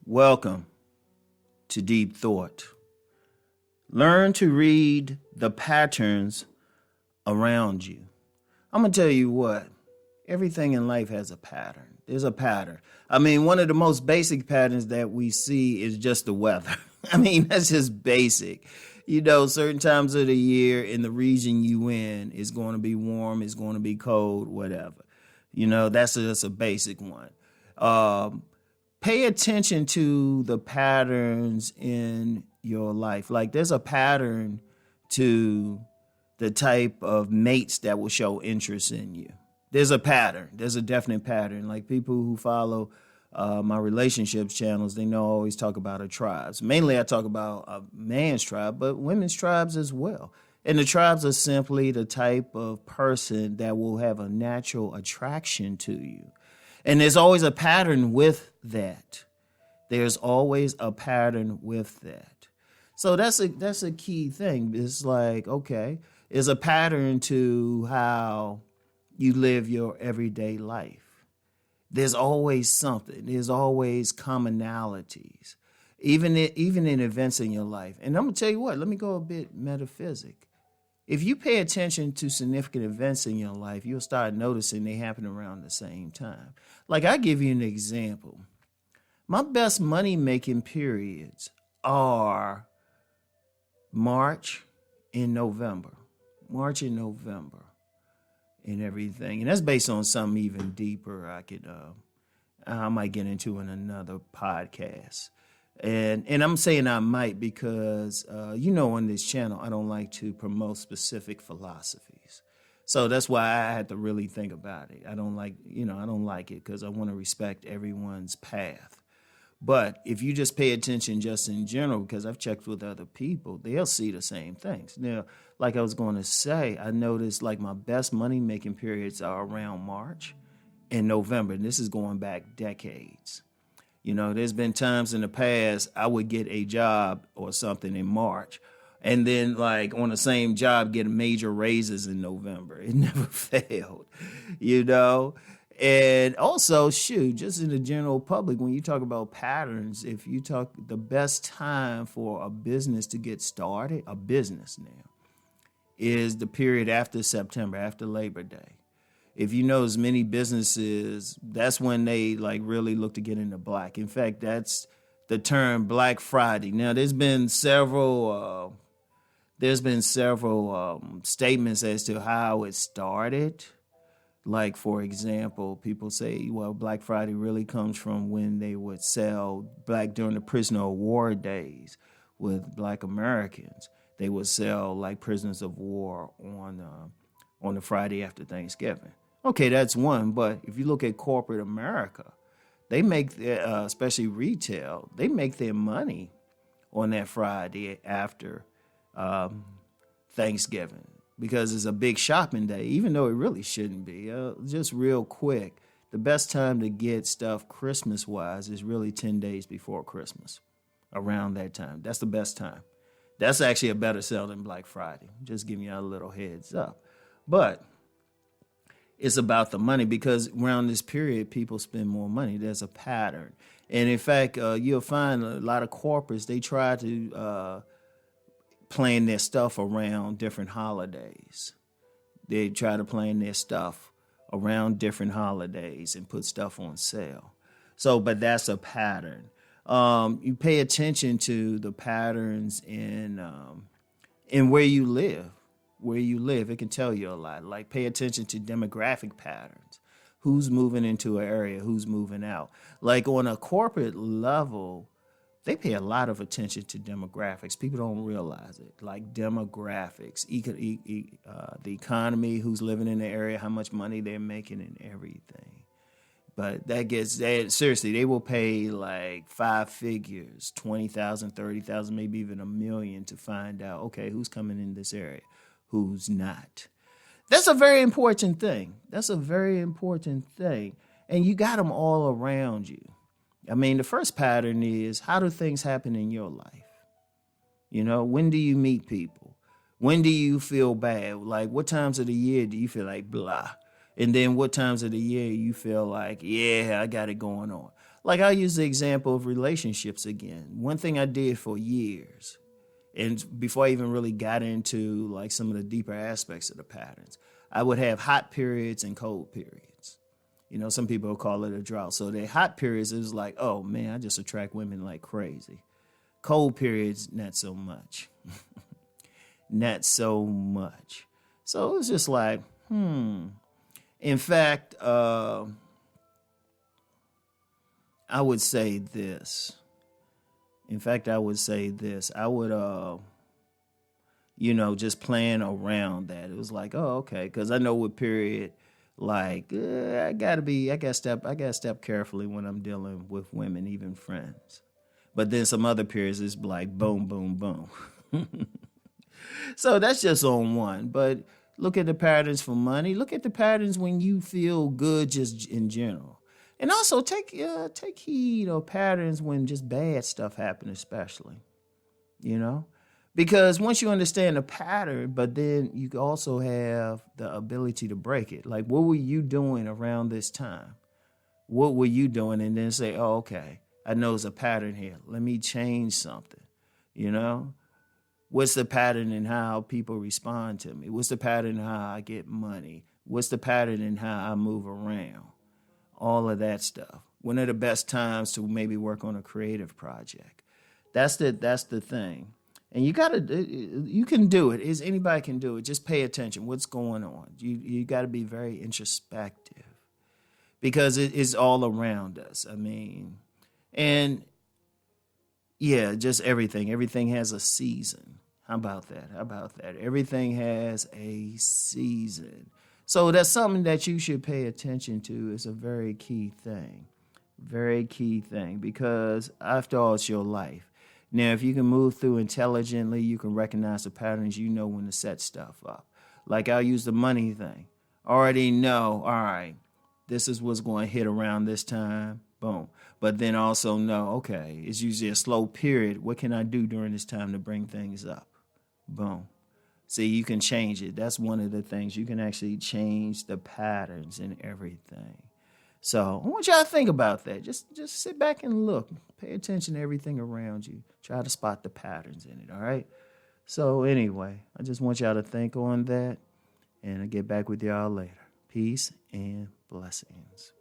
Welcome to Deep Thought. Learn to read the patterns around you. I'm going to tell you what, everything in life has a pattern. There's a pattern. One of the most basic patterns that we see is just the weather. That's just basic. Certain times of the year in the region you in, it's going to be warm, it's going to be cold, whatever. That's just a basic one. Pay attention to the patterns in your life. Like there's a pattern to the type of mates that will show interest in you. There's a pattern. There's a definite pattern. Like people who follow my relationships channels, they know I always talk about a tribes. Mainly I talk about a man's tribe, but women's tribes as well. And the tribes are simply the type of person that will have a natural attraction to you. And there's always a pattern with that. There's always a pattern with that. So that's a key thing. It's like, okay, there's a pattern to how you live your everyday life. There's always something. There's always commonalities, even in events in your life. And I'm going to tell you what, let me go a bit metaphysic. If you pay attention to significant events in your life, you'll start noticing they happen around the same time. Like I'll give you an example. My best money-making periods are March and November. March and November and everything. And that's based on something even deeper I might get into in another podcast. And I'm saying I might because, on this channel, I don't like to promote specific philosophies. So that's why I had to really think about it. I don't like it because I want to respect everyone's path. But if you just pay attention just in general, because I've checked with other people, they'll see the same things. Now, like I was going to say, I noticed like my best money-making periods are around March and November. And this is going back decades. There's been times in the past I would get a job or something in March and then like on the same job get major raises in November. It never failed, And also, just in the general public, when you talk about patterns, if you talk the best time for a business to get started, a business now, is the period after September, after Labor Day. If you know as many businesses, that's when they like really look to get into black. In fact, that's the term Black Friday. Now, there's been several statements as to how it started. Like, for example, people say, well, Black Friday really comes from when they would sell during the prisoner of war days with Black Americans. They would sell like prisoners of war on the Friday after Thanksgiving. Okay, that's one. But if you look at corporate America, they make especially retail, they make their money on that Friday after Thanksgiving because it's a big shopping day, even though it really shouldn't be. Just real quick, the best time to get stuff Christmas-wise is really 10 days before Christmas, around that time. That's the best time. That's actually a better sale than Black Friday. Just giving you a little heads up. But it's about the money because around this period, people spend more money. There's a pattern. And in fact, you'll find a lot of corporates, they try to plan their stuff around different holidays. They try to plan their stuff around different holidays and put stuff on sale. But that's a pattern. You pay attention to the patterns in where you live. Where you live, it can tell you a lot. Like pay attention to demographic patterns. Who's moving into an area, who's moving out. Like on a corporate level, they pay a lot of attention to demographics. People don't realize it. Like demographics, the economy, who's living in the area, how much money they're making and everything. But seriously, they will pay like 5 figures, 20,000, 30,000, maybe even $1 million to find out, okay, who's coming in this area. Who's not. That's a very important thing. And you got them all around you. The first pattern is, how do things happen in your life? When do you meet people? When do you feel bad? Like, what times of the year do you feel like blah? And then what times of the year you feel like, yeah, I got it going on? Like I'll use the example of relationships again. One thing I did for years, and before I even really got into like some of the deeper aspects of the patterns, I would have hot periods and cold periods. You know, some people call it a drought. So the hot periods is like, oh man, I just attract women like crazy. Cold periods, not so much. Not so much. So it was just like, In fact, I would say this. I would, just plan around that. It was like, oh, okay. Because I know what period, like, I gotta step carefully when I'm dealing with women, even friends. But then some other periods is like boom, boom, boom. So that's just on one. But look at the patterns for money. Look at the patterns when you feel good just in general. And also take heed of patterns when just bad stuff happens, especially, because once you understand the pattern, but then you also have the ability to break it. Like, what were you doing around this time? What were you doing? And then say, oh, okay, I know there's a pattern here. Let me change something, What's the pattern in how people respond to me? What's the pattern in how I get money? What's the pattern in how I move around? All of that stuff. When are the best times to maybe work on a creative project? That's the thing. And you can do it. Anybody can do it. Just pay attention. What's going on? You got to be very introspective because it is all around us. I mean, and yeah, just everything. Everything has a season. How about that? Everything has a season. So that's something that you should pay attention to. It's a very key thing. Very key thing, because after all, it's your life. Now, if you can move through intelligently, you can recognize the patterns, when to set stuff up. Like I'll use the money thing. Already know, all right, this is what's going to hit around this time. Boom. But then also know, okay, it's usually a slow period. What can I do during this time to bring things up? Boom. See, you can change it. That's one of the things. You can actually change the patterns in everything. So I want y'all to think about that. Just sit back and look. Pay attention to everything around you. Try to spot the patterns in it, all right? So anyway, I just want y'all to think on that, and I'll get back with y'all later. Peace and blessings.